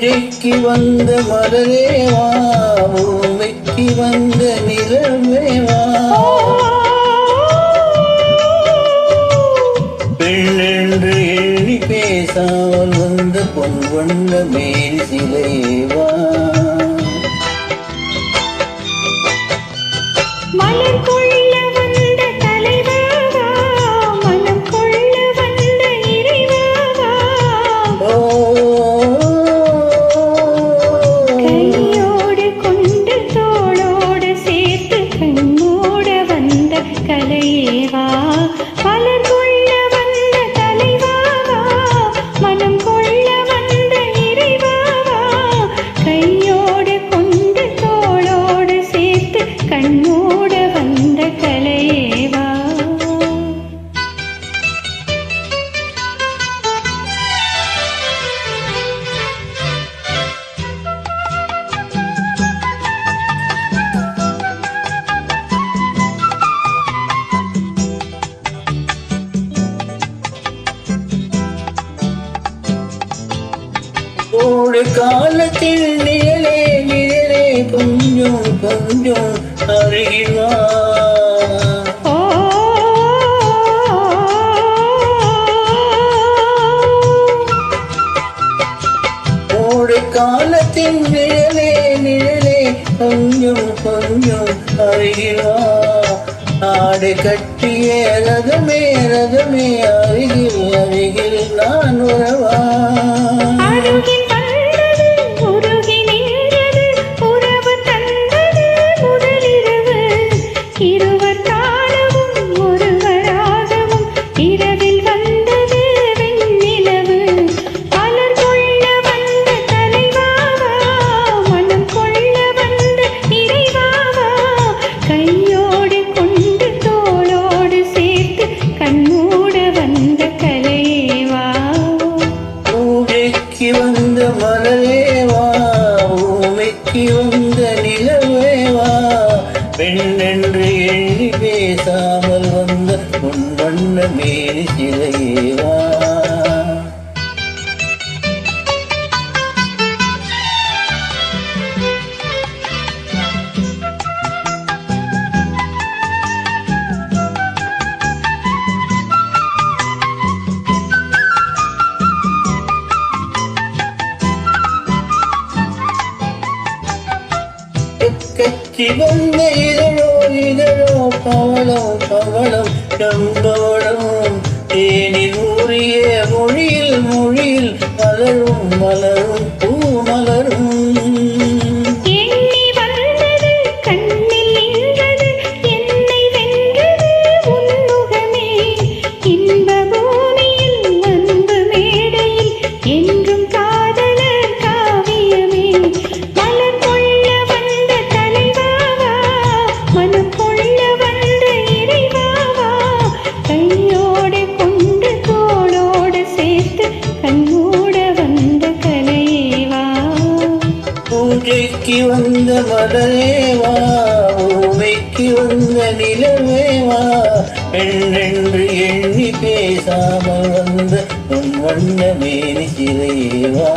பூஜைக்கு வந்த மலரேவா, பூமிக்கு வந்த நிலவேவா, பெண்ணென்று எண்ணி பேசாமல் வந்த பொன் வண்ண மேல் சிலைவா, மலர் கொள்ள வந்த தலைவாவா, மனம் கொள்ள வந்த இறைவாவா, கையோடு கொண்டு தோளோடு சேர்த்து கண்ணோட வந்த கலையேவா, மலர் கொள்ள வந்த தலைவாவா, மனம் கொள்ள வந்த இறைவாவா, கையோடு கொண்டு தோளோடு சேர்த்து கண்ணோட வந்த கலையேவா. கோடை காலத்தில் நிழலே நிழலே கொஞ்சம் கொஞ்சம் அருகில் வா, கோடை காலத்தில் நிழலே நிழலே கொஞ்சம் கொஞ்சம் அருகில் வா, ஆடை கட்டிய ரதமே ரதமே அருகில் அருகில் நான் உறவா, இருவர் காலமும் ஒருவராகவும் இரவில் வந்தது வெண்ணிலவு, மலர் கொள்ள வந்த தலைவாவா, மனம் கொள்ள வந்த இறைவாவா, கையோடு கொண்டு தோளோடு சேர்த்து கண்ணோட வந்த கலையேவா. பூஜைக்கு வந்த மலரேவா, பூமிக்கு வந்த நிலவேவா, பெண்ணென்று எண்ணி பேசாமல் வந்த உன் வண்ண மேல் சிலையேவா, கச்சி வந்த இதழோ இதழோ பவளம் பவளம் கம்பவளம், தேனில் ஊறிய மொழியில் மொழியில் மலரும் மலரும் பூ மலரும், எண்ணி வந்தது கண்ணில் நின்றது என்னை வென்றது உன்முகமே, இன்ப பூமியில் அன்பு மேடையில் என்றும் காதலர் காவியமே, மலர் கொள்ள வந்த தலைவாவா, மனம் கொள்ள வந்த இறைவாவா, கையோடு கொண்டு தோளோடு சேர்த்து கண்ணோட வந்த கலையேவா. பூஜைக்கு வந்த மலரேவா, பூமிக்கு வந்த நிலவேவா, பெண்ணென்று எண்ணி பேசாமல் வந்த உன் வண்ண மேல் சிலையேவா.